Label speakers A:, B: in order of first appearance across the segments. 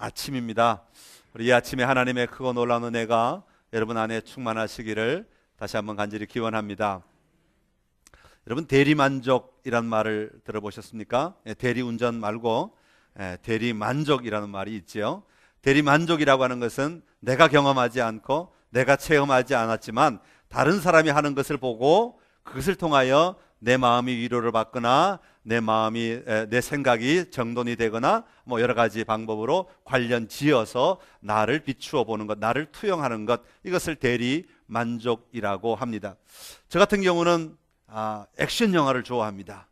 A: 아침입니다. 우리 이 아침에 하나님의 크고 놀라운 은혜가 여러분 안에 충만하시기를 다시 한번 간절히 기원합니다. 여러분, 대리만족이란 말을 들어보셨습니까? 대리운전 말고 대리만족이라는 말이 있죠. 대리만족이라고 하는 것은 내가 경험하지 않고 내가 체험하지 않았지만 다른 사람이 하는 것을 보고 그것을 통하여 내 마음이 위로를 받거나 내 생각이 정돈이 되거나 여러 가지 방법으로 관련 지어서 나를 비추어 보는 것, 나를 투영하는 것, 이것을 대리 만족이라고 합니다. 저 같은 경우는 액션 영화를 좋아합니다.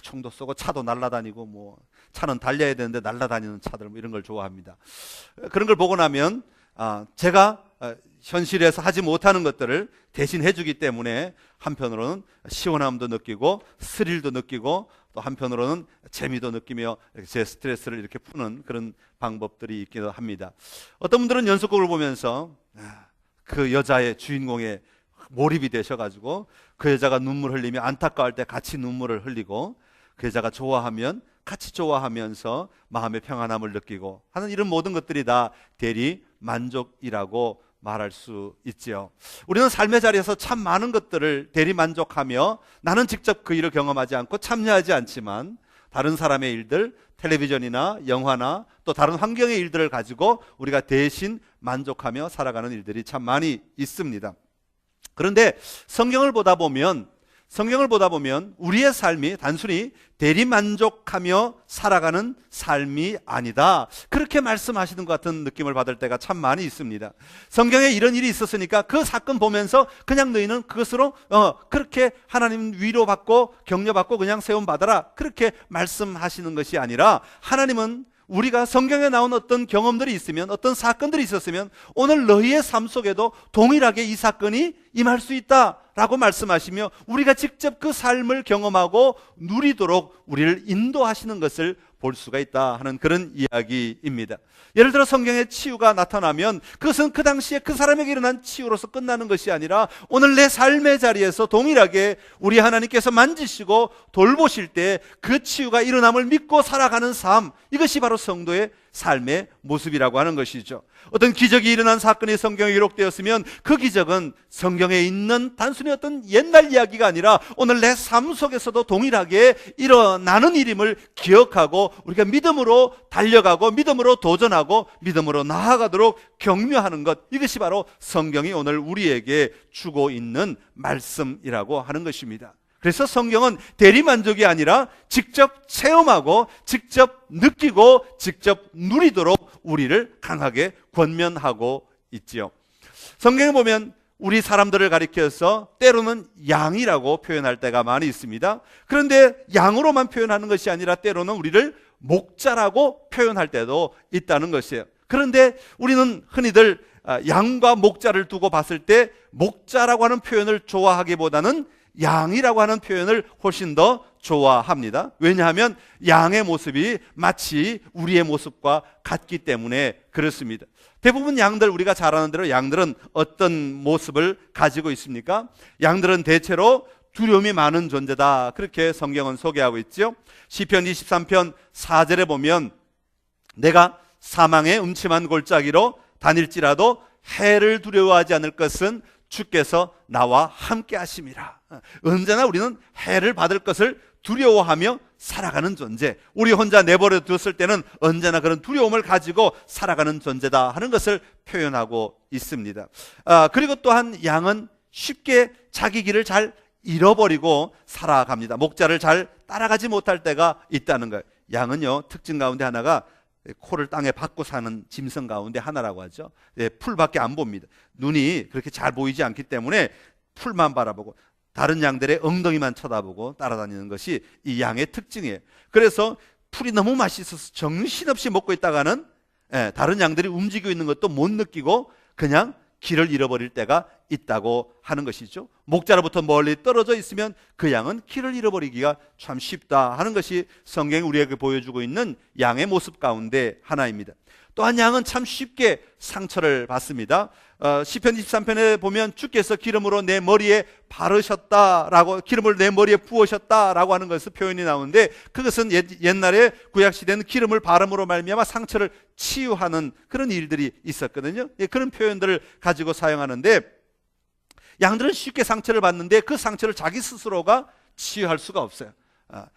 A: 총도 쏘고 차도 날아다니고 차는 달려야 되는데 날아다니는 차들 이런 걸 좋아합니다. 그런 걸 보고 나면 제가 현실에서 하지 못하는 것들을 대신 해주기 때문에 한편으로는 시원함도 느끼고 스릴도 느끼고 또 한편으로는 재미도 느끼며 제 스트레스를 이렇게 푸는 그런 방법들이 있기도 합니다. 어떤 분들은 연속극을 보면서 그 여자의 주인공에 몰입이 되셔가지고 그 여자가 눈물 흘리며 안타까울 때 같이 눈물을 흘리고 그 여자가 좋아하면 같이 좋아하면서 마음의 평안함을 느끼고 하는 이런 모든 것들이 다 대리 만족이라고 말할 수 있지요. 우리는 삶의 자리에서 참 많은 것들을 대리 만족하며 나는 직접 그 일을 경험하지 않고 참여하지 않지만 다른 사람의 일들, 텔레비전이나 영화나 또 다른 환경의 일들을 가지고 우리가 대신 만족하며 살아가는 일들이 참 많이 있습니다. 그런데 성경을 보다 보면 우리의 삶이 단순히 대리만족하며 살아가는 삶이 아니다, 그렇게 말씀하시는 것 같은 느낌을 받을 때가 참 많이 있습니다. 성경에 이런 일이 있었으니까 그 사건 보면서 그냥 너희는 그것으로 그렇게 하나님 위로받고 격려받고 그냥 세움받아라, 그렇게 말씀하시는 것이 아니라 하나님은 우리가 성경에 나온 어떤 경험들이 있으면, 어떤 사건들이 있었으면 오늘 너희의 삶 속에도 동일하게 이 사건이 임할 수 있다라고 말씀하시며 우리가 직접 그 삶을 경험하고 누리도록 우리를 인도하시는 것을 볼 수가 있다 하는 그런 이야기입니다. 예를 들어 성경에 치유가 나타나면 그것은 그 당시에 그 사람에게 일어난 치유로서 끝나는 것이 아니라 오늘 내 삶의 자리에서 동일하게 우리 하나님께서 만지시고 돌보실 때 그 치유가 일어남을 믿고 살아가는 삶, 이것이 바로 성도의 삶의 모습이라고 하는 것이죠. 어떤 기적이 일어난 사건이 성경에 기록되었으면 그 기적은 성경에 있는 단순히 어떤 옛날 이야기가 아니라 오늘 내 삶 속에서도 동일하게 일어나는 일임을 기억하고 우리가 믿음으로 달려가고 믿음으로 도전하고 믿음으로 나아가도록 격려하는 것, 이것이 바로 성경이 오늘 우리에게 주고 있는 말씀이라고 하는 것입니다. 그래서 성경은 대리만족이 아니라 직접 체험하고 직접 느끼고 직접 누리도록 우리를 강하게 권면하고 있지요. 성경에 보면 우리 사람들을 가리켜서 때로는 양이라고 표현할 때가 많이 있습니다. 그런데 양으로만 표현하는 것이 아니라 때로는 우리를 목자라고 표현할 때도 있다는 것이에요. 그런데 우리는 흔히들 양과 목자를 두고 봤을 때 목자라고 하는 표현을 좋아하기보다는 양이라고 하는 표현을 훨씬 더 좋아합니다. 왜냐하면 양의 모습이 마치 우리의 모습과 같기 때문에 그렇습니다. 대부분 양들, 우리가 잘 아는 대로 양들은 어떤 모습을 가지고 있습니까? 양들은 대체로 두려움이 많은 존재다, 그렇게 성경은 소개하고 있죠. 시편 23편 4절에 보면 내가 사망의 음침한 골짜기로 다닐지라도 해를 두려워하지 않을 것은 주께서 나와 함께 하심이라. 언제나 우리는 해를 받을 것을 두려워하며 살아가는 존재, 우리 혼자 내버려 두었을 때는 언제나 그런 두려움을 가지고 살아가는 존재다 하는 것을 표현하고 있습니다. 그리고 또한 양은 쉽게 자기 길을 잘 잃어버리고 살아갑니다. 목자를 잘 따라가지 못할 때가 있다는 거예요. 양은요, 특징 가운데 하나가 코를 땅에 박고 사는 짐승 가운데 하나라고 하죠. 풀밖에 안 봅니다. 눈이 그렇게 잘 보이지 않기 때문에 풀만 바라보고 다른 양들의 엉덩이만 쳐다보고 따라다니는 것이 이 양의 특징이에요. 그래서 풀이 너무 맛있어서 정신없이 먹고 있다가는 다른 양들이 움직이고 있는 것도 못 느끼고 그냥 길을 잃어버릴 때가 있다고 하는 것이죠. 목자로부터 멀리 떨어져 있으면 그 양은 길을 잃어버리기가 참 쉽다 하는 것이 성경이 우리에게 보여주고 있는 양의 모습 가운데 하나입니다. 또한 양은 참 쉽게 상처를 받습니다. 시편 23편에 보면 주께서 기름으로 내 머리에 바르셨다라고, 기름을 내 머리에 부으셨다라고 하는 것을 표현이 나오는데, 그것은 옛날에 구약시대는 기름을 바름으로 말미암아 상처를 치유하는 그런 일들이 있었거든요. 그런 표현들을 가지고 사용하는데, 양들은 쉽게 상처를 받는데 그 상처를 자기 스스로가 치유할 수가 없어요.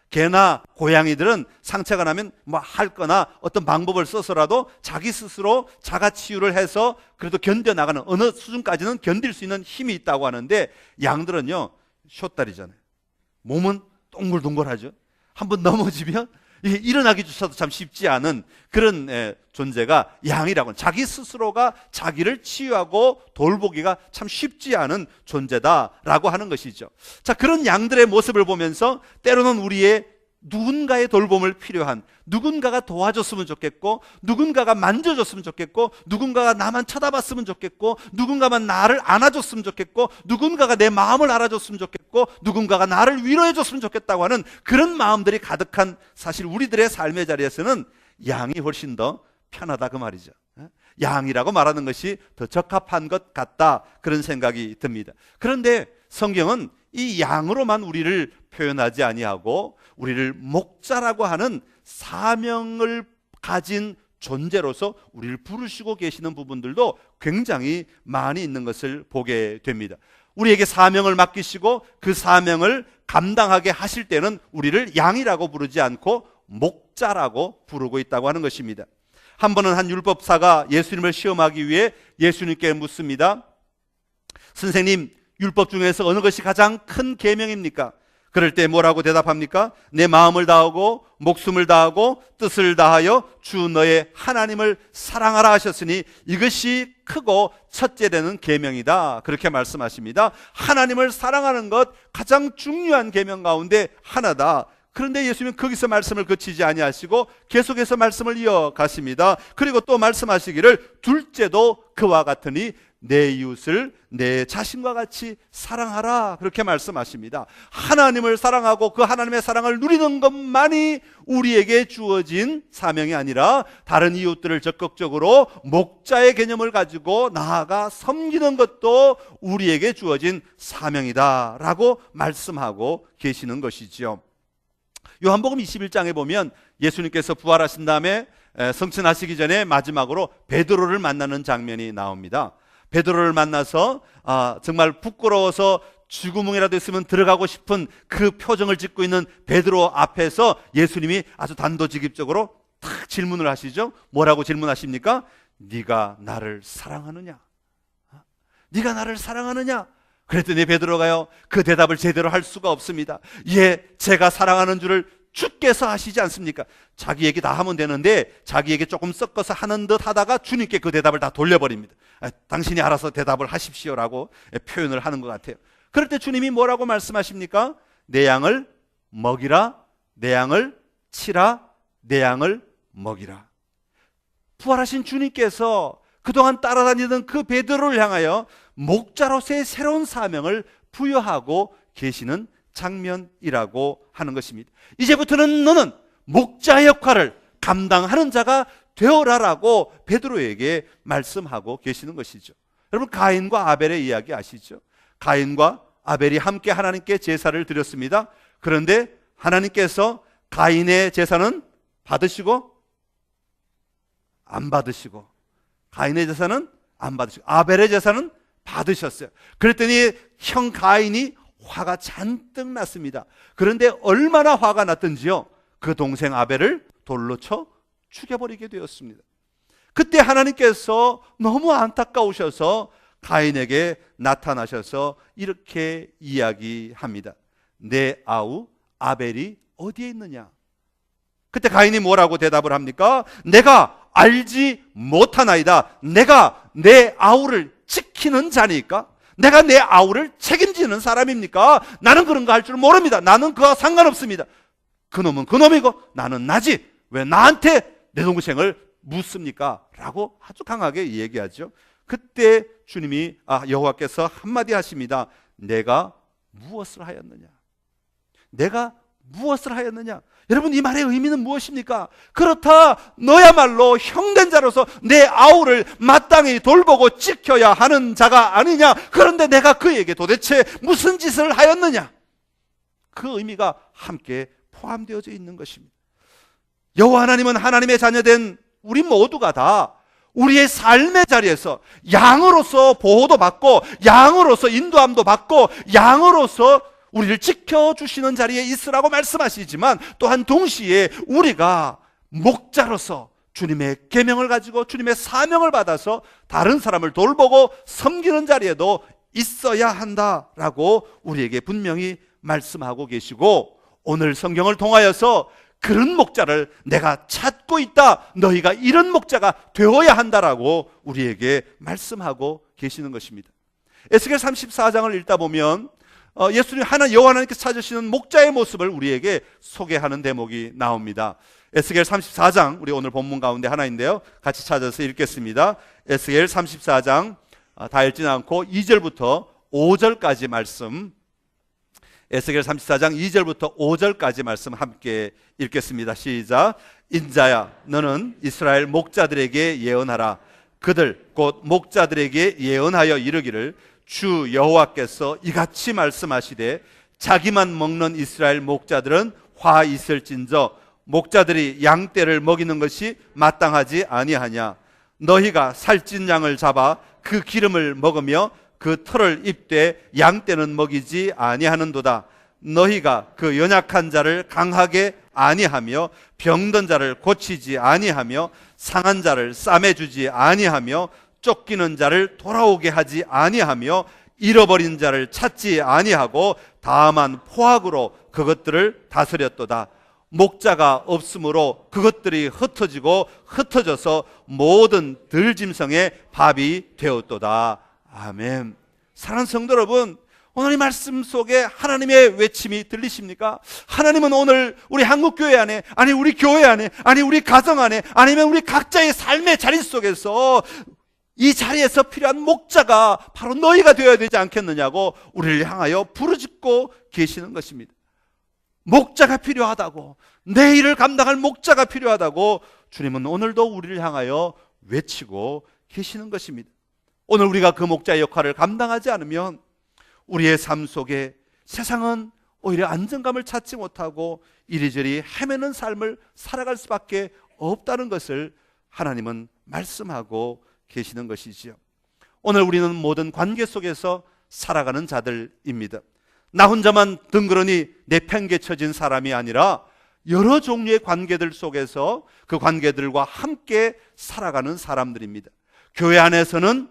A: 개나 고양이들은 상처가 나면 뭐 할 거나 어떤 방법을 써서라도 자기 스스로 자가 치유를 해서 그래도 견뎌나가는, 어느 수준까지는 견딜 수 있는 힘이 있다고 하는데, 양들은요 숏다리잖아요. 몸은 동글동글하죠. 한번 넘어지면 일어나기조차도 참 쉽지 않은 그런 존재가 양이라고, 자기 스스로가 자기를 치유하고 돌보기가 참 쉽지 않은 존재다라고 하는 것이죠. 자, 그런 양들의 모습을 보면서 때로는 우리의 누군가의 돌봄을 필요한, 누군가가 도와줬으면 좋겠고, 누군가가 만져줬으면 좋겠고, 누군가가 나만 쳐다봤으면 좋겠고, 누군가만 나를 안아줬으면 좋겠고, 누군가가 내 마음을 알아줬으면 좋겠고, 누군가가 나를 위로해줬으면 좋겠다고 하는 그런 마음들이 가득한, 사실 우리들의 삶의 자리에서는 양이 훨씬 더 편하다 그 말이죠. 양이라고 말하는 것이 더 적합한 것 같다, 그런 생각이 듭니다. 그런데 성경은 이 양으로만 우리를 표현하지 아니하고 우리를 목자라고 하는 사명을 가진 존재로서 우리를 부르시고 계시는 부분들도 굉장히 많이 있는 것을 보게 됩니다. 우리에게 사명을 맡기시고 그 사명을 감당하게 하실 때는 우리를 양이라고 부르지 않고 목자라고 부르고 있다고 하는 것입니다. 한 번은 한 율법사가 예수님을 시험하기 위해 예수님께 묻습니다. 선생님, 율법 중에서 어느 것이 가장 큰 계명입니까? 그럴 때 뭐라고 대답합니까? 내 마음을 다하고 목숨을 다하고 뜻을 다하여 주 너의 하나님을 사랑하라 하셨으니 이것이 크고 첫째 되는 계명이다, 그렇게 말씀하십니다. 하나님을 사랑하는 것 가장 중요한 계명 가운데 하나다. 그런데 예수님은 거기서 말씀을 그치지 아니하시고 계속해서 말씀을 이어가십니다. 그리고 또 말씀하시기를 둘째도 그와 같으니 내 이웃을 내 자신과 같이 사랑하라, 그렇게 말씀하십니다. 하나님을 사랑하고 그 하나님의 사랑을 누리는 것만이 우리에게 주어진 사명이 아니라 다른 이웃들을 적극적으로 목자의 개념을 가지고 나아가 섬기는 것도 우리에게 주어진 사명이다 라고 말씀하고 계시는 것이지요. 요한복음 21장에 보면 예수님께서 부활하신 다음에 성천하시기 전에 마지막으로 베드로를 만나는 장면이 나옵니다. 베드로를 만나서 정말 부끄러워서 쥐구멍이라도 있으면 들어가고 싶은 그 표정을 짓고 있는 베드로 앞에서 예수님이 아주 단도직입적으로 탁 질문을 하시죠. 뭐라고 질문하십니까? 네가 나를 사랑하느냐? 네가 나를 사랑하느냐? 그랬더니 베드로가요, 그 대답을 제대로 할 수가 없습니다. 예, 제가 사랑하는 줄을 주께서 아시지 않습니까? 자기 얘기 다 하면 되는데 자기 얘기 조금 섞어서 하는 듯 하다가 주님께 그 대답을 다 돌려버립니다. 당신이 알아서 대답을 하십시오라고 표현을 하는 것 같아요. 그럴 때 주님이 뭐라고 말씀하십니까? 내 양을 먹이라, 내 양을 치라, 내 양을 먹이라. 부활하신 주님께서 그동안 따라다니던 그 베드로를 향하여 목자로서의 새로운 사명을 부여하고 계시는 장면이라고 하는 것입니다. 이제부터는 너는 목자의 역할을 감당하는 자가 되어라라고 베드로에게 말씀하고 계시는 것이죠. 여러분, 가인과 아벨의 이야기 아시죠? 가인과 아벨이 함께 하나님께 제사를 드렸습니다. 그런데 하나님께서 가인의 제사는 받으시고 안 받으시고, 가인의 제사는 안 받으시고 아벨의 제사는 받으셨어요. 그랬더니 형 가인이 화가 잔뜩 났습니다. 그런데 얼마나 화가 났던지요, 그 동생 아벨을 돌로 쳐 죽여버리게 되었습니다. 그때 하나님께서 너무 안타까우셔서 가인에게 나타나셔서 이렇게 이야기합니다. 내 아우 아벨이 어디에 있느냐? 그때 가인이 뭐라고 대답을 합니까? 내가 알지 못하나이다. 내가 내 아우를 지키는 자니까? 내가 내 아우를 책임지는 사람입니까? 나는 그런 거 할 줄 모릅니다. 나는 그와 상관없습니다. 그놈은 그놈이고 나는 나지 왜 나한테 내 동생을 묻습니까? 라고 아주 강하게 얘기하죠. 그때 주님이 여호와께서 한마디 하십니다. 내가 무엇을 하였느냐? 내가 무엇을 하였느냐? 여러분, 이 말의 의미는 무엇입니까? 그렇다, 너야말로 형된 자로서 내 아우를 마땅히 돌보고 지켜야 하는 자가 아니냐? 그런데 내가 그에게 도대체 무슨 짓을 하였느냐? 그 의미가 함께 포함되어져 있는 것입니다. 여호와 하나님은 하나님의 자녀된 우리 모두가 다 우리의 삶의 자리에서 양으로서 보호도 받고, 양으로서 인도함도 받고, 양으로서 우리를 지켜주시는 자리에 있으라고 말씀하시지만, 또한 동시에 우리가 목자로서 주님의 계명을 가지고 주님의 사명을 받아서 다른 사람을 돌보고 섬기는 자리에도 있어야 한다라고 우리에게 분명히 말씀하고 계시고, 오늘 성경을 통하여서 그런 목자를 내가 찾고 있다, 너희가 이런 목자가 되어야 한다라고 우리에게 말씀하고 계시는 것입니다. 에스겔 34장을 읽다 보면 예수님 여호와 하나님께서 찾으시는 목자의 모습을 우리에게 소개하는 대목이 나옵니다. 에스겔 34장, 우리 오늘 본문 가운데 하나인데요, 같이 찾아서 읽겠습니다. 에스겔 34장 다 읽지는 않고 2절부터 5절까지 말씀, 에스겔 34장 2절부터 5절까지 말씀 함께 읽겠습니다. 시작. 인자야, 너는 이스라엘 목자들에게 예언하라. 그들 곧 목자들에게 예언하여 이르기를, 주 여호와께서 이같이 말씀하시되, 자기만 먹는 이스라엘 목자들은 화 있을진저 목자들이 양떼를 먹이는 것이 마땅하지 아니하냐? 너희가 살찐 양을 잡아 그 기름을 먹으며 그 털을 입되 양떼는 먹이지 아니하는도다. 너희가 그 연약한 자를 강하게 아니하며 병든 자를 고치지 아니하며 상한 자를 싸매주지 아니하며 쫓기는 자를 돌아오게 하지 아니하며 잃어버린 자를 찾지 아니하고 다만 포악으로 그것들을 다스렸도다. 목자가 없으므로 그것들이 흩어지고 흩어져서 모든 들짐승의 밥이 되었도다. 아멘. 사랑하는 성도 여러분, 오늘 이 말씀 속에 하나님의 외침이 들리십니까? 하나님은 오늘 우리 한국교회 안에, 아니 우리 교회 안에, 아니 우리 가정 안에, 아니면 우리 각자의 삶의 자리 속에서 이 자리에서 필요한 목자가 바로 너희가 되어야 되지 않겠느냐고 우리를 향하여 부르짖고 계시는 것입니다. 목자가 필요하다고, 내 일을 감당할 목자가 필요하다고 주님은 오늘도 우리를 향하여 외치고 계시는 것입니다. 오늘 우리가 그 목자의 역할을 감당하지 않으면 우리의 삶 속에 세상은 오히려 안정감을 찾지 못하고 이리저리 헤매는 삶을 살아갈 수밖에 없다는 것을 하나님은 말씀하고 계시는 것이지요. 오늘 우리는 모든 관계 속에서 살아가는 자들입니다. 나 혼자만 덩그러니 내팽개쳐진 사람이 아니라 여러 종류의 관계들 속에서 그 관계들과 함께 살아가는 사람들입니다. 교회 안에서는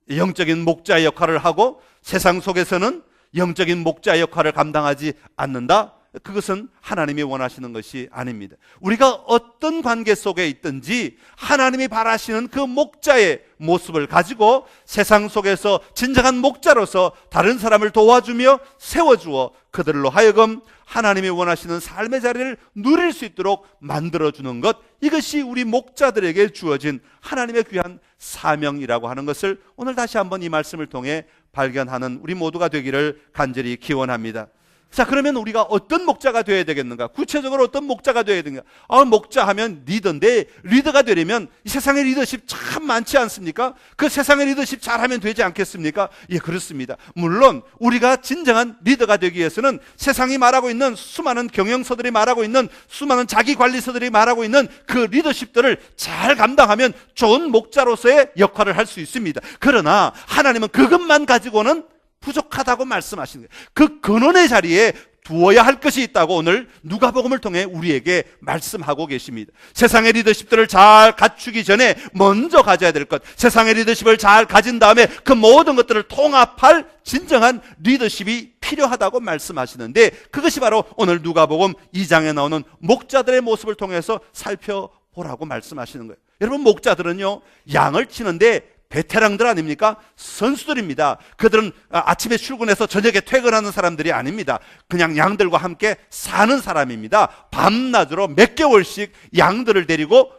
A: 영적인 목자의 역할을 하고 세상 속에서는 영적인 목자의 역할을 감당하지 않는다? 그것은 하나님이 원하시는 것이 아닙니다. 우리가 어떤 관계 속에 있든지 하나님이 바라시는 그 목자의 모습을 가지고 세상 속에서 진정한 목자로서 다른 사람을 도와주며 세워주어 그들로 하여금 하나님이 원하시는 삶의 자리를 누릴 수 있도록 만들어주는 것, 이것이 우리 목자들에게 주어진 하나님의 귀한 사명이라고 하는 것을 오늘 다시 한번 이 말씀을 통해 발견하는 우리 모두가 되기를 간절히 기원합니다. 자, 그러면 우리가 어떤 목자가 되어야 되겠는가? 구체적으로 어떤 목자가 되어야 되는가? 목자 하면 리더인데, 리더가 되려면 이 세상의 리더십 참 많지 않습니까? 그 세상의 리더십 잘하면 되지 않겠습니까? 예, 그렇습니다. 물론 우리가 진정한 리더가 되기 위해서는 세상이 말하고 있는 수많은 경영서들이 말하고 있는 수많은 자기관리서들이 말하고 있는 그 리더십들을 잘 감당하면 좋은 목자로서의 역할을 할 수 있습니다. 그러나 하나님은 그것만 가지고는 부족하다고 말씀하시는 거예요. 그 근원의 자리에 두어야 할 것이 있다고 오늘 누가복음을 통해 우리에게 말씀하고 계십니다. 세상의 리더십들을 잘 갖추기 전에 먼저 가져야 될 것, 세상의 리더십을 잘 가진 다음에 그 모든 것들을 통합할 진정한 리더십이 필요하다고 말씀하시는데, 그것이 바로 오늘 누가복음 2장에 나오는 목자들의 모습을 통해서 살펴보라고 말씀하시는 거예요. 여러분, 목자들은요, 양을 치는데 베테랑들 아닙니까? 선수들입니다. 그들은 아침에 출근해서 저녁에 퇴근하는 사람들이 아닙니다. 그냥 양들과 함께 사는 사람입니다. 밤낮으로 몇 개월씩 양들을 데리고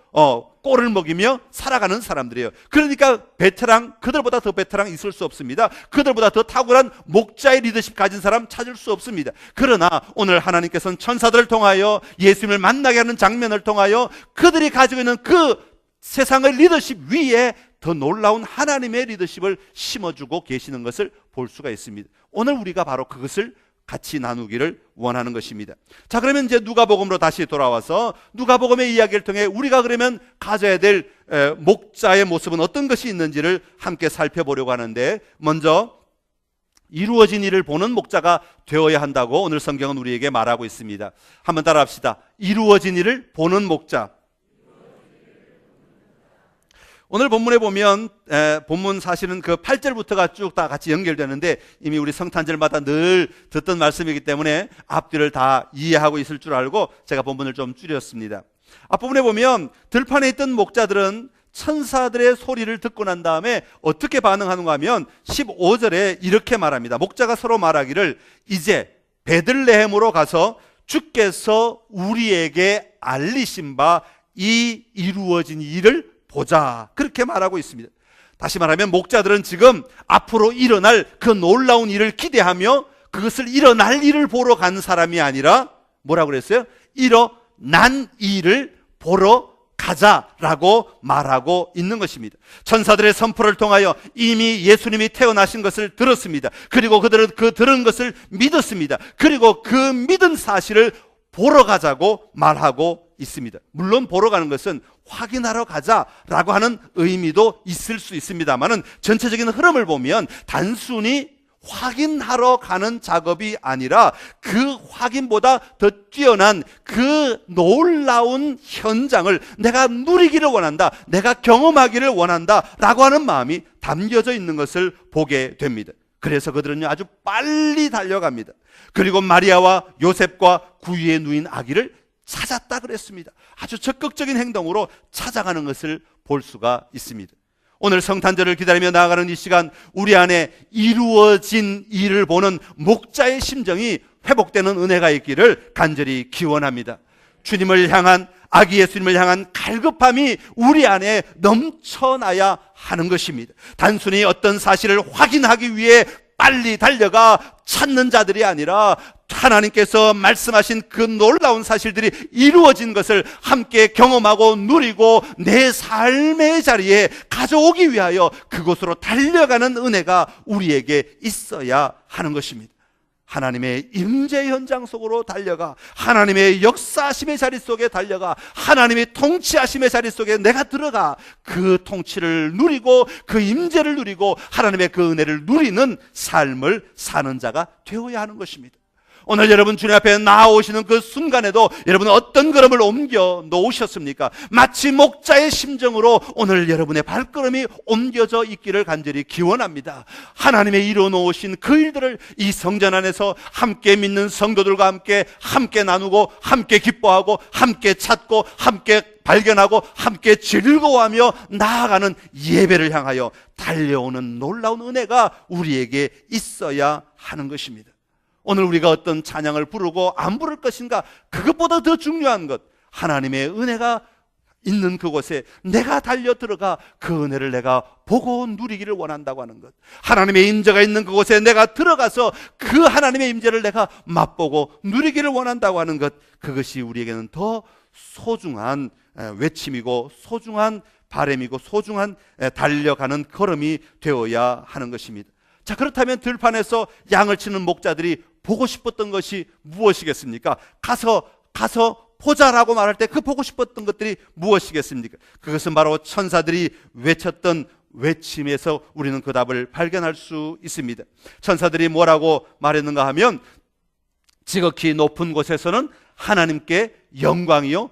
A: 꼴을 먹이며 살아가는 사람들이에요. 그러니까 베테랑, 그들보다 더 베테랑 있을 수 없습니다. 그들보다 더 탁월한 목자의 리더십 가진 사람 찾을 수 없습니다. 그러나 오늘 하나님께서는 천사들을 통하여 예수님을 만나게 하는 장면을 통하여 그들이 가지고 있는 그 세상의 리더십 위에 더 놀라운 하나님의 리더십을 심어주고 계시는 것을 볼 수가 있습니다. 오늘 우리가 바로 그것을 같이 나누기를 원하는 것입니다. 자, 그러면 이제 누가복음으로 다시 돌아와서 누가복음의 이야기를 통해 우리가 그러면 가져야 될 목자의 모습은 어떤 것이 있는지를 함께 살펴보려고 하는데, 먼저 이루어진 일을 보는 목자가 되어야 한다고 오늘 성경은 우리에게 말하고 있습니다. 한번 따라합시다. 이루어진 일을 보는 목자. 오늘 본문에 보면 본문 사실은 그 8절부터가 쭉 다 같이 연결되는데 이미 우리 성탄절마다 늘 듣던 말씀이기 때문에 앞뒤를 다 이해하고 있을 줄 알고 제가 본문을 좀 줄였습니다. 앞부분에 보면 들판에 있던 목자들은 천사들의 소리를 듣고 난 다음에 어떻게 반응하는가 하면 15절에 이렇게 말합니다. 목자가 서로 말하기를 이제 베들레헴으로 가서 주께서 우리에게 알리신 바 이 이루어진 일을 보자, 그렇게 말하고 있습니다. 다시 말하면 목자들은 지금 앞으로 일어날 그 놀라운 일을 기대하며 그것을 일어날 일을 보러 간 사람이 아니라 뭐라고 그랬어요? 일어난 일을 보러 가자라고 말하고 있는 것입니다. 천사들의 선포를 통하여 이미 예수님이 태어나신 것을 들었습니다. 그리고 그들은 그 들은 것을 믿었습니다. 그리고 그 믿은 사실을 보러 가자고 말하고 있습니다. 물론 보러 가는 것은 확인하러 가자라고 하는 의미도 있을 수 있습니다만은 전체적인 흐름을 보면 단순히 확인하러 가는 작업이 아니라 그 확인보다 더 뛰어난 그 놀라운 현장을 내가 누리기를 원한다, 내가 경험하기를 원한다 라고 하는 마음이 담겨져 있는 것을 보게 됩니다. 그래서 그들은 아주 빨리 달려갑니다. 그리고 마리아와 요셉과 구유에 누인 아기를 찾았다 그랬습니다. 아주 적극적인 행동으로 찾아가는 것을 볼 수가 있습니다. 오늘 성탄절을 기다리며 나아가는 이 시간, 우리 안에 이루어진 일을 보는 목자의 심정이 회복되는 은혜가 있기를 간절히 기원합니다. 주님을 향한, 아기 예수님을 향한 갈급함이 우리 안에 넘쳐나야 하는 것입니다. 단순히 어떤 사실을 확인하기 위해 빨리 달려가 찾는 자들이 아니라 하나님께서 말씀하신 그 놀라운 사실들이 이루어진 것을 함께 경험하고 누리고 내 삶의 자리에 가져오기 위하여 그곳으로 달려가는 은혜가 우리에게 있어야 하는 것입니다. 하나님의 임재 현장 속으로 달려가, 하나님의 역사하심의 자리 속에 달려가, 하나님의 통치하심의 자리 속에 내가 들어가 그 통치를 누리고 그 임재를 누리고 하나님의 그 은혜를 누리는 삶을 사는 자가 되어야 하는 것입니다. 오늘 여러분 주님 앞에 나오시는 그 순간에도 여러분은 어떤 걸음을 옮겨 놓으셨습니까? 마치 목자의 심정으로 오늘 여러분의 발걸음이 옮겨져 있기를 간절히 기원합니다. 하나님의 이루어 놓으신 그 일들을 이 성전 안에서 함께 믿는 성도들과 함께 나누고 함께 기뻐하고 함께 찾고 함께 발견하고 함께 즐거워하며 나아가는 예배를 향하여 달려오는 놀라운 은혜가 우리에게 있어야 하는 것입니다. 오늘 우리가 어떤 찬양을 부르고 안 부를 것인가, 그것보다 더 중요한 것, 하나님의 은혜가 있는 그곳에 내가 달려 들어가 그 은혜를 내가 보고 누리기를 원한다고 하는 것, 하나님의 임재가 있는 그곳에 내가 들어가서 그 하나님의 임재를 내가 맛보고 누리기를 원한다고 하는 것, 그것이 우리에게는 더 소중한 외침이고 소중한 바람이고 소중한 달려가는 걸음이 되어야 하는 것입니다. 자, 그렇다면 들판에서 양을 치는 목자들이 보고 싶었던 것이 무엇이겠습니까? 가서 보자라고 말할 때 그 보고 싶었던 것들이 무엇이겠습니까? 그것은 바로 천사들이 외쳤던 외침에서 우리는 그 답을 발견할 수 있습니다. 천사들이 뭐라고 말했는가 하면 지극히 높은 곳에서는 하나님께 영광이요,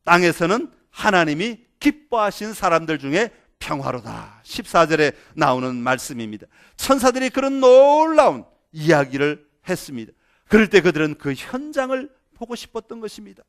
A: 땅에서는 하나님이 기뻐하신 사람들 중에 평화로다. 14절에 나오는 말씀입니다. 천사들이 그런 놀라운 이야기를 했습니다. 그럴 때 그들은 그 현장을 보고 싶었던 것입니다.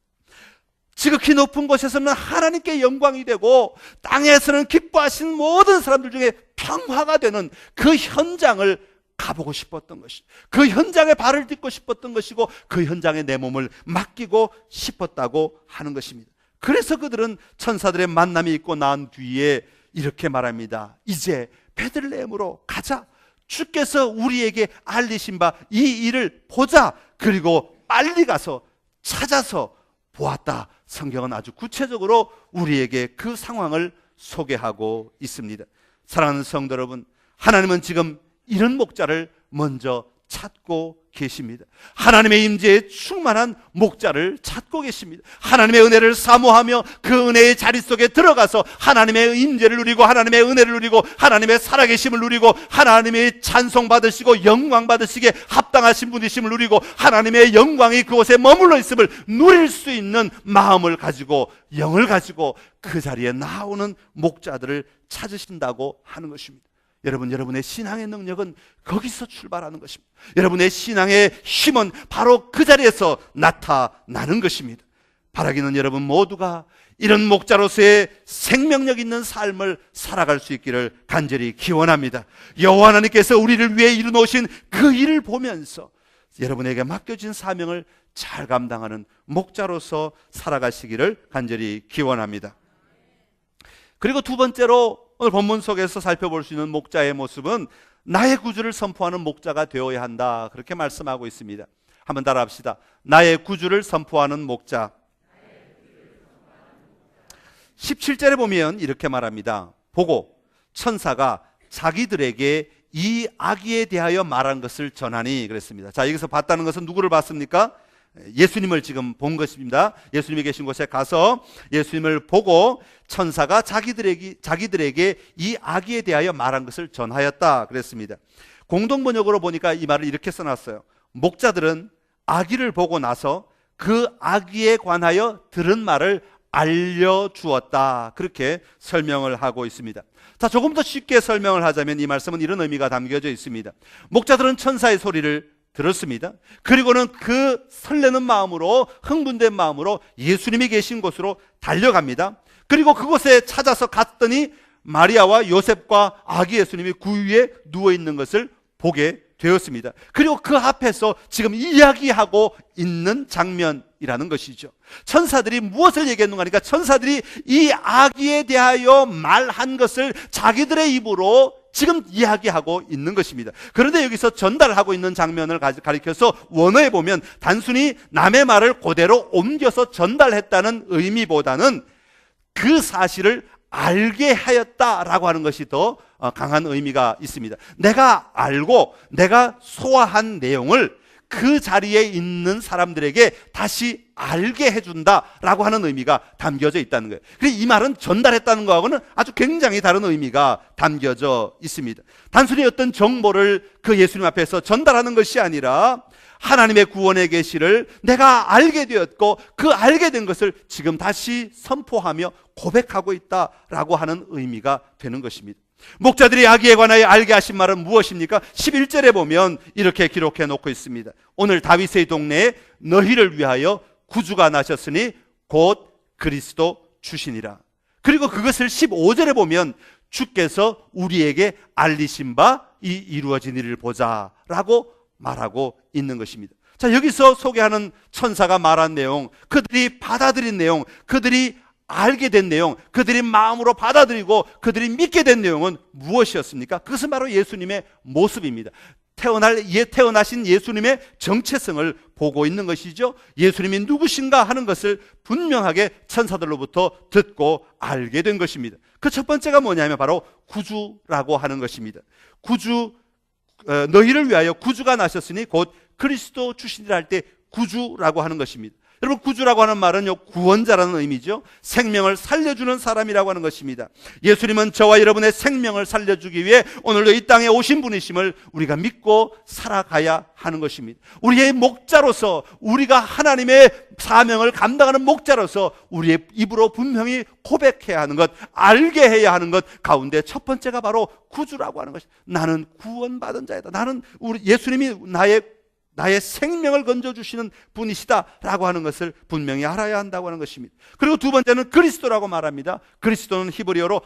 A: 지극히 높은 곳에서는 하나님께 영광이 되고 땅에서는 기뻐하신 모든 사람들 중에 평화가 되는 그 현장을 가보고 싶었던 것이, 그 현장에 발을 딛고 싶었던 것이고 그 현장에 내 몸을 맡기고 싶었다고 하는 것입니다. 그래서 그들은 천사들의 만남이 있고 난 뒤에 이렇게 말합니다. 이제 베들레헴으로 가자. 주께서 우리에게 알리신 바 이 일을 보자. 그리고 빨리 가서 찾아서 보았다. 성경은 아주 구체적으로 우리에게 그 상황을 소개하고 있습니다. 사랑하는 성도 여러분, 하나님은 지금 이런 목자를 먼저 찾고 계십니다. 하나님의 임재에 충만한 목자를 찾고 계십니다. 하나님의 은혜를 사모하며 그 은혜의 자리 속에 들어가서 하나님의 임재를 누리고 하나님의 은혜를 누리고 하나님의 살아계심을 누리고 하나님의 찬송 받으시고 영광 받으시기에 합당하신 분이심을 누리고 하나님의 영광이 그곳에 머물러 있음을 누릴 수 있는 마음을 가지고 영을 가지고 그 자리에 나오는 목자들을 찾으신다고 하는 것입니다. 여러분, 여러분의 신앙의 능력은 거기서 출발하는 것입니다. 여러분의 신앙의 힘은 바로 그 자리에서 나타나는 것입니다. 바라기는 여러분 모두가 이런 목자로서의 생명력 있는 삶을 살아갈 수 있기를 간절히 기원합니다. 여호와 하나님께서 우리를 위해 이루놓으신 그 일을 보면서 여러분에게 맡겨진 사명을 잘 감당하는 목자로서 살아가시기를 간절히 기원합니다. 그리고 두 번째로 오늘 본문 속에서 살펴볼 수 있는 목자의 모습은 나의 구주를 선포하는 목자가 되어야 한다, 그렇게 말씀하고 있습니다. 한번 따라합시다. 나의 구주를 선포하는 목자. 17절에 보면 이렇게 말합니다. 보고 천사가 자기들에게 이 아기에 대하여 말한 것을 전하니 그랬습니다. 자, 여기서 봤다는 것은 누구를 봤습니까? 예수님을 지금 본 것입니다. 예수님이 계신 곳에 가서 예수님을 보고 천사가 자기들에게 이 아기에 대하여 말한 것을 전하였다 그랬습니다. 공동번역으로 보니까 이 말을 이렇게 써놨어요. 목자들은 아기를 보고 나서 그 아기에 관하여 들은 말을 알려주었다, 그렇게 설명을 하고 있습니다. 자, 조금 더 쉽게 설명을 하자면 이 말씀은 이런 의미가 담겨져 있습니다. 목자들은 천사의 소리를 들었습니다. 그리고는 그 설레는 마음으로, 흥분된 마음으로 예수님이 계신 곳으로 달려갑니다. 그리고 그곳에 찾아서 갔더니 마리아와 요셉과 아기 예수님이 그 위에 누워있는 것을 보게 되었습니다. 그리고 그 앞에서 지금 이야기하고 있는 장면이라는 것이죠. 천사들이 무엇을 얘기했는가 하니까 천사들이 이 아기에 대하여 말한 것을 자기들의 입으로 지금 이야기하고 있는 것입니다. 그런데 여기서 전달하고 있는 장면을 가리켜서 원어에 보면 단순히 남의 말을 그대로 옮겨서 전달했다는 의미보다는 그 사실을 알게 하였다라고 하는 것이 더 강한 의미가 있습니다. 내가 알고 내가 소화한 내용을 그 자리에 있는 사람들에게 다시 알게 해준다라고 하는 의미가 담겨져 있다는 거예요. 그래서 이 말은 전달했다는 것하고는 아주 굉장히 다른 의미가 담겨져 있습니다. 단순히 어떤 정보를 그 예수님 앞에서 전달하는 것이 아니라 하나님의 구원의 계시를 내가 알게 되었고 그 알게 된 것을 지금 다시 선포하며 고백하고 있다라고 하는 의미가 되는 것입니다. 목자들이 아기에 관하여 알게 하신 말은 무엇입니까? 11절에 보면 이렇게 기록해 놓고 있습니다. 오늘 다윗의 동네에 너희를 위하여 구주가 나셨으니 곧 그리스도 주시니라. 그리고 그것을 15절에 보면 주께서 우리에게 알리신 바 이 이루어진 일을 보자 라고 말하고 있는 것입니다. 자, 여기서 소개하는 천사가 말한 내용, 그들이 받아들인 내용, 그들이 알게 된 내용, 그들이 마음으로 받아들이고 그들이 믿게 된 내용은 무엇이었습니까? 그것은 바로 예수님의 모습입니다. 태어나신 예수님의 정체성을 보고 있는 것이죠. 예수님이 누구신가 하는 것을 분명하게 천사들로부터 듣고 알게 된 것입니다. 그 첫 번째가 뭐냐면 바로 구주라고 하는 것입니다. 구주, 너희를 위하여 구주가 나셨으니 곧 그리스도 주시리라 할 때 구주라고 하는 것입니다. 여러분, 구주라고 하는 말은요, 구원자라는 의미죠. 생명을 살려주는 사람이라고 하는 것입니다. 예수님은 저와 여러분의 생명을 살려주기 위해 오늘도 이 땅에 오신 분이심을 우리가 믿고 살아가야 하는 것입니다. 우리의 목자로서, 우리가 하나님의 사명을 감당하는 목자로서 우리의 입으로 분명히 고백해야 하는 것, 알게 해야 하는 것 가운데 첫 번째가 바로 구주라고 하는 것입니다. 나는 구원받은 자이다. 나는 예수님이 나의 생명을 건져주시는 분이시다라고 하는 것을 분명히 알아야 한다고 하는 것입니다. 그리고 두 번째는 그리스도라고 말합니다. 그리스도는 히브리어로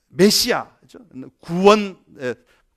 A: 메시아, 구원,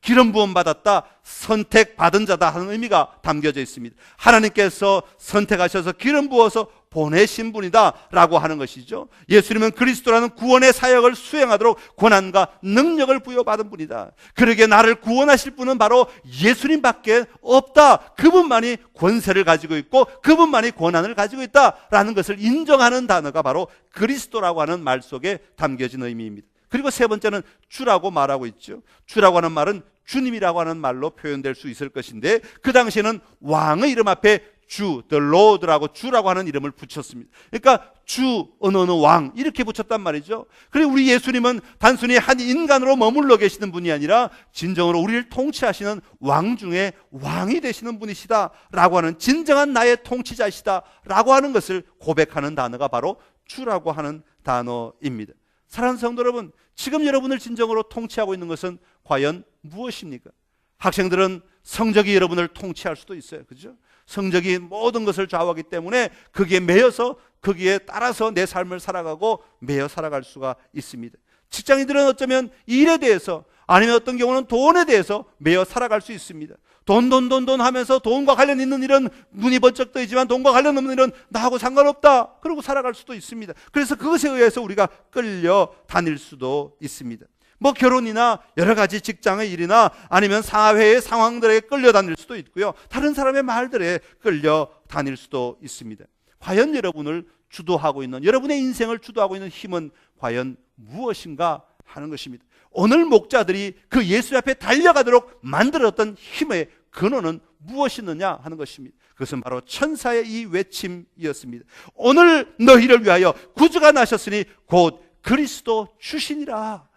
A: 기름 부음 받았다, 선택받은 자다 하는 의미가 담겨져 있습니다. 하나님께서 선택하셔서 기름 부어서 보내신 분이다 라고 하는 것이죠. 예수님은 그리스도라는 구원의 사역을 수행하도록 권한과 능력을 부여받은 분이다. 그러기에 나를 구원하실 분은 바로 예수님밖에 없다. 그분만이 권세를 가지고 있고 그분만이 권한을 가지고 있다라는 것을 인정하는 단어가 바로 그리스도라고 하는 말 속에 담겨진 의미입니다. 그리고 세 번째는 주라고 말하고 있죠. 주라고 하는 말은 주님이라고 하는 말로 표현될 수 있을 것인데, 그 당시에는 왕의 이름 앞에 주, the Lord라고 주라고 하는 이름을 붙였습니다. 그러니까 주, 어느 왕 이렇게 붙였단 말이죠. 그리고 우리 예수님은 단순히 한 인간으로 머물러 계시는 분이 아니라 진정으로 우리를 통치하시는 왕 중에 왕이 되시는 분이시다라고 하는, 진정한 나의 통치자이시다라고 하는 것을 고백하는 단어가 바로 주라고 하는 단어입니다. 사랑하는 성도 여러분, 지금 여러분을 진정으로 통치하고 있는 것은 과연 무엇입니까? 학생들은 성적이 여러분을 통치할 수도 있어요. 그죠? 성적이 모든 것을 좌우하기 때문에 거기에 매여서, 거기에 따라서 내 삶을 살아가고 매여 살아갈 수가 있습니다. 직장인들은 어쩌면 일에 대해서, 아니면 어떤 경우는 돈에 대해서 매여 살아갈 수 있습니다. 돈 하면서 돈과 관련 있는 일은 눈이 번쩍 뜨이지만 돈과 관련 없는 일은 나하고 상관없다 그러고 살아갈 수도 있습니다. 그래서 그것에 의해서 우리가 끌려 다닐 수도 있습니다. 뭐 결혼이나 여러 가지 직장의 일이나 아니면 사회의 상황들에 끌려 다닐 수도 있고요, 다른 사람의 말들에 끌려 다닐 수도 있습니다. 과연 여러분을 주도하고 있는, 여러분의 인생을 주도하고 있는 힘은 과연 무엇인가 하는 것입니다. 오늘 목자들이 그 예수 앞에 달려가도록 만들었던 힘의 근원은 무엇이느냐 하는 것입니다. 그것은 바로 천사의 이 외침이었습니다. 오늘 너희를 위하여 구주가 나셨으니 곧 그리스도 주시니라.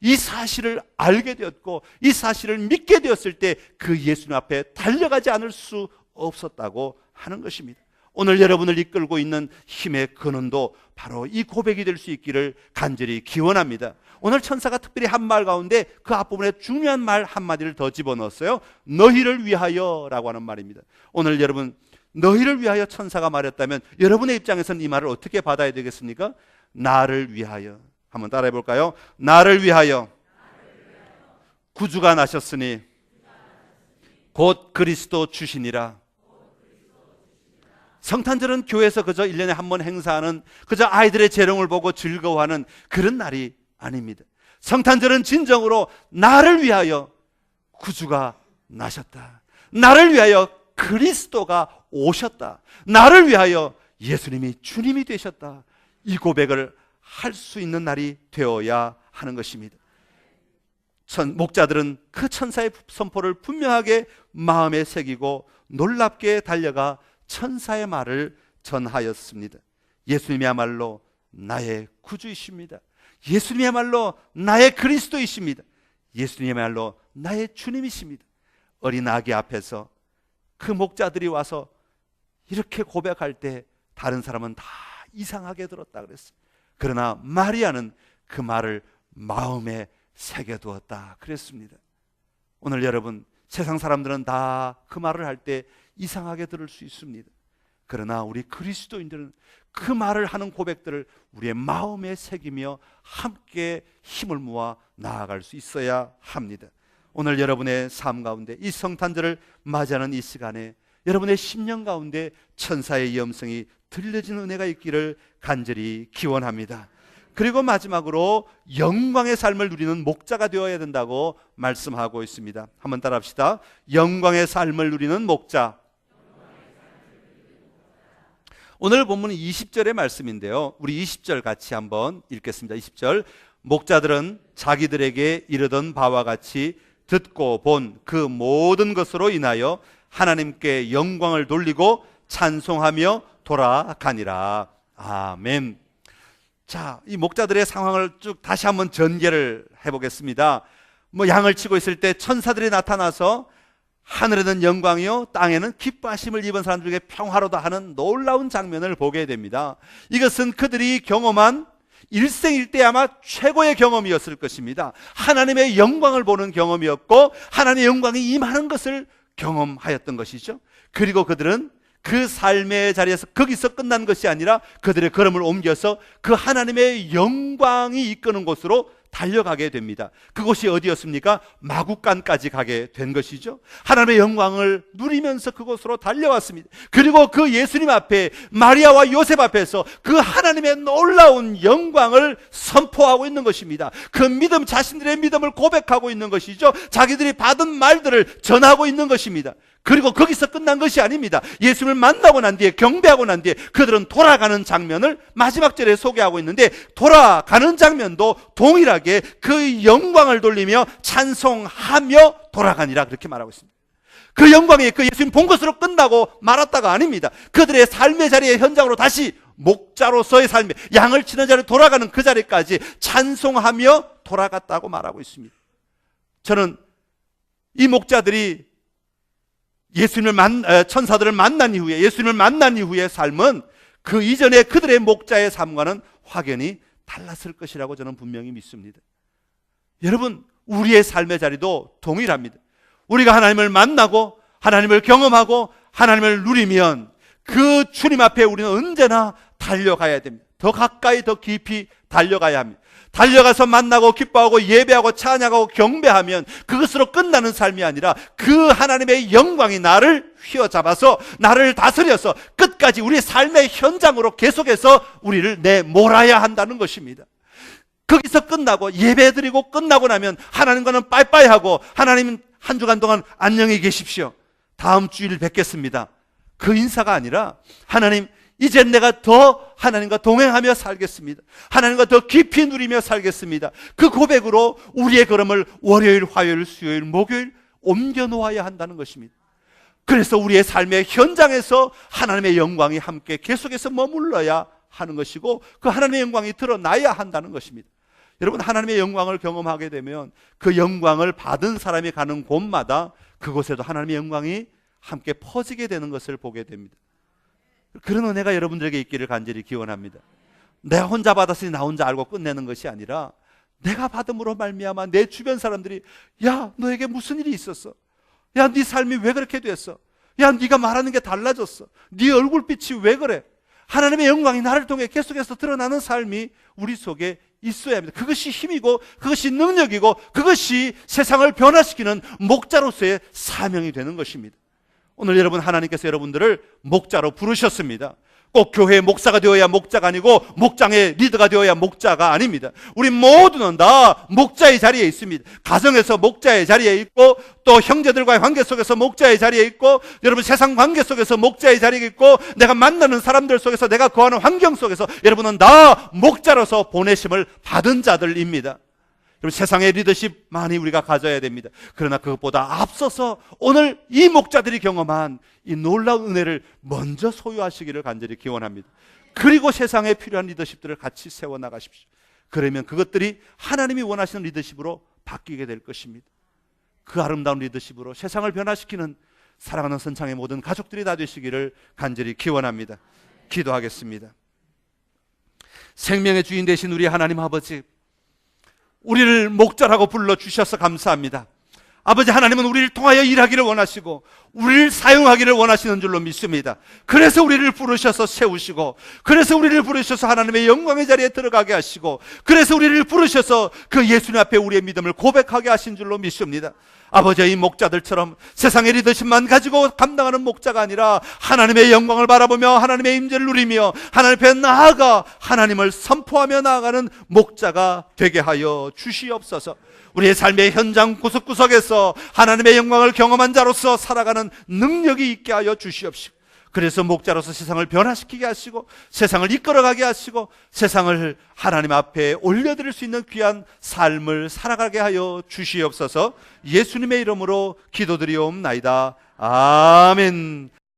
A: 이 사실을 알게 되었고 이 사실을 믿게 되었을 때 그 예수님 앞에 달려가지 않을 수 없었다고 하는 것입니다. 오늘 여러분을 이끌고 있는 힘의 근원도 바로 이 고백이 될 수 있기를 간절히 기원합니다. 오늘 천사가 특별히 한 말 가운데 그 앞부분에 중요한 말 한마디를 더 집어넣었어요. 너희를 위하여 라고 하는 말입니다. 오늘 여러분, 너희를 위하여 천사가 말했다면 여러분의 입장에서는 이 말을 어떻게 받아야 되겠습니까? 나를 위하여. 한번 따라해 볼까요? 나를 위하여 구주가 나셨으니 곧 그리스도 주시니라. 성탄절은 교회에서 그저 1년에 한 번 행사하는, 그저 아이들의 재롱을 보고 즐거워하는 그런 날이 아닙니다. 성탄절은 진정으로 나를 위하여 구주가 나셨다, 나를 위하여 그리스도가 오셨다, 나를 위하여 예수님이 주님이 되셨다, 이 고백을 할 수 있는 날이 되어야 하는 것입니다. 목자들은 그 천사의 선포를 분명하게 마음에 새기고 놀랍게 달려가 천사의 말을 전하였습니다. 예수님이야말로 나의 구주이십니다. 예수님이야말로 나의 그리스도이십니다. 예수님이야말로 나의 주님이십니다. 어린 아기 앞에서 그 목자들이 와서 이렇게 고백할 때 다른 사람은 다 이상하게 들었다 그랬어요. 그러나 마리아는 그 말을 마음에 새겨두었다 그랬습니다. 오늘 여러분, 세상 사람들은 다 그 말을 할 때 이상하게 들을 수 있습니다. 그러나 우리 그리스도인들은 그 말을 하는 고백들을 우리의 마음에 새기며 함께 힘을 모아 나아갈 수 있어야 합니다. 오늘 여러분의 삶 가운데 이 성탄절을 맞이하는 이 시간에 여러분의 심령 가운데 천사의 이 음성이 들려지는 은혜가 있기를 간절히 기원합니다. 그리고 마지막으로 영광의 삶을 누리는 목자가 되어야 된다고 말씀하고 있습니다. 한번 따라합시다. 영광의 삶을 누리는 목자. 오늘 본문은 20절의 말씀인데요, 우리 20절 같이 한번 읽겠습니다. 20절. 목자들은 자기들에게 이르던 바와 같이 듣고 본 그 모든 것으로 인하여 하나님께 영광을 돌리고 찬송하며 돌아가니라. 아멘. 자, 이 목자들의 상황을 쭉 다시 한번 전개를 해보겠습니다. 양을 치고 있을 때 천사들이 나타나서 하늘에는 영광이요 땅에는 기뻐하심을 입은 사람 중에 평화로다 하는 놀라운 장면을 보게 됩니다. 이것은 그들이 경험한 일생일대 아마 최고의 경험이었을 것입니다. 하나님의 영광을 보는 경험이었고 하나님의 영광이 임하는 것을 경험하였던 것이죠. 그리고 그들은 그 삶의 자리에서 거기서 끝난 것이 아니라 그들의 걸음을 옮겨서 그 하나님의 영광이 이끄는 곳으로 달려가게 됩니다. 그곳이 어디였습니까? 마구간까지 가게 된 것이죠. 하나님의 영광을 누리면서 그곳으로 달려왔습니다. 그리고 그 예수님 앞에, 마리아와 요셉 앞에서 그 하나님의 놀라운 영광을 선포하고 있는 것입니다. 그 믿음, 자신들의 믿음을 고백하고 있는 것이죠. 자기들이 받은 말들을 전하고 있는 것입니다. 그리고 거기서 끝난 것이 아닙니다. 예수님을 만나고 난 뒤에, 경배하고 난 뒤에 그들은 돌아가는 장면을 마지막 절에 소개하고 있는데, 돌아가는 장면도 동일하게 그 영광을 돌리며 찬송하며 돌아가니라, 그렇게 말하고 있습니다. 그 영광이 그 예수님 본 것으로 끝나고 말았다가 아닙니다. 그들의 삶의 자리에, 현장으로 다시 목자로서의 삶에, 양을 치는 자리에 돌아가는 그 자리까지 찬송하며 돌아갔다고 말하고 있습니다. 저는 이 목자들이 천사들을 만난 이후에, 예수님을 만난 이후의 삶은 그 이전에 그들의 목자의 삶과는 확연히 달랐을 것이라고 저는 분명히 믿습니다. 여러분, 우리의 삶의 자리도 동일합니다. 우리가 하나님을 만나고 하나님을 경험하고 하나님을 누리면 그 주님 앞에 우리는 언제나 달려가야 됩니다. 더 가까이, 더 깊이 달려가야 합니다. 달려가서 만나고 기뻐하고 예배하고 찬양하고 경배하면 그것으로 끝나는 삶이 아니라 그 하나님의 영광이 나를 휘어잡아서 나를 다스려서 끝까지 우리 삶의 현장으로 계속해서 우리를 내몰아야 한다는 것입니다. 거기서 끝나고 예배드리고 끝나고 나면 하나님과는 빠이빠이 하고, 하나님 한 주간 동안 안녕히 계십시오, 다음 주일 뵙겠습니다, 그 인사가 아니라, 하나님 이젠 내가 더 하나님과 동행하며 살겠습니다, 하나님과 더 깊이 누리며 살겠습니다, 그 고백으로 우리의 걸음을 월요일, 화요일, 수요일, 목요일 옮겨 놓아야 한다는 것입니다. 그래서 우리의 삶의 현장에서 하나님의 영광이 함께 계속해서 머물러야 하는 것이고, 그 하나님의 영광이 드러나야 한다는 것입니다. 여러분, 하나님의 영광을 경험하게 되면 그 영광을 받은 사람이 가는 곳마다 그곳에도 하나님의 영광이 함께 퍼지게 되는 것을 보게 됩니다. 그런 은혜가 여러분들에게 있기를 간절히 기원합니다. 내가 혼자 받았으니 나 혼자 알고 끝내는 것이 아니라, 내가 받음으로 말미암아 내 주변 사람들이, 야, 너에게 무슨 일이 있었어? 야, 네 삶이 왜 그렇게 됐어? 야, 네가 말하는 게 달라졌어. 네 얼굴빛이 왜 그래? 하나님의 영광이 나를 통해 계속해서 드러나는 삶이 우리 속에 있어야 합니다. 그것이 힘이고, 그것이 능력이고, 그것이 세상을 변화시키는 목자로서의 사명이 되는 것입니다. 오늘 여러분, 하나님께서 여러분들을 목자로 부르셨습니다. 꼭 교회의 목사가 되어야 목자가 아니고, 목장의 리더가 되어야 목자가 아닙니다. 우리 모두는 다 목자의 자리에 있습니다. 가정에서 목자의 자리에 있고, 또 형제들과의 관계 속에서 목자의 자리에 있고, 여러분 세상 관계 속에서 목자의 자리에 있고, 내가 만나는 사람들 속에서, 내가 거하는 환경 속에서 여러분은 다 목자로서 보내심을 받은 자들입니다. 여러분, 세상의 리더십 많이 우리가 가져야 됩니다. 그러나 그것보다 앞서서 오늘 이 목자들이 경험한 이 놀라운 은혜를 먼저 소유하시기를 간절히 기원합니다. 그리고 세상에 필요한 리더십들을 같이 세워나가십시오. 그러면 그것들이 하나님이 원하시는 리더십으로 바뀌게 될 것입니다. 그 아름다운 리더십으로 세상을 변화시키는 사랑하는 선창의 모든 가족들이 다 되시기를 간절히 기원합니다. 기도하겠습니다. 생명의 주인 되신 우리 하나님 아버지, 우리를 목자라고 불러주셔서 감사합니다. 아버지 하나님은 우리를 통하여 일하기를 원하시고 우리를 사용하기를 원하시는 줄로 믿습니다. 그래서 우리를 부르셔서 세우시고, 그래서 우리를 부르셔서 하나님의 영광의 자리에 들어가게 하시고, 그래서 우리를 부르셔서 그 예수님 앞에 우리의 믿음을 고백하게 하신 줄로 믿습니다. 아버지의 이 목자들처럼 세상의 리더십만 가지고 감당하는 목자가 아니라 하나님의 영광을 바라보며 하나님의 임재를 누리며 하나님 앞에 나아가 하나님을 선포하며 나아가는 목자가 되게 하여 주시옵소서. 우리의 삶의 현장 구석구석에서 하나님의 영광을 경험한 자로서 살아가는 능력이 있게 하여 주시옵시고, 그래서 목자로서 세상을 변화시키게 하시고 세상을 이끌어가게 하시고 세상을 하나님 앞에 올려드릴 수 있는 귀한 삶을 살아가게 하여 주시옵소서. 예수님의 이름으로 기도드리옵나이다. 아멘.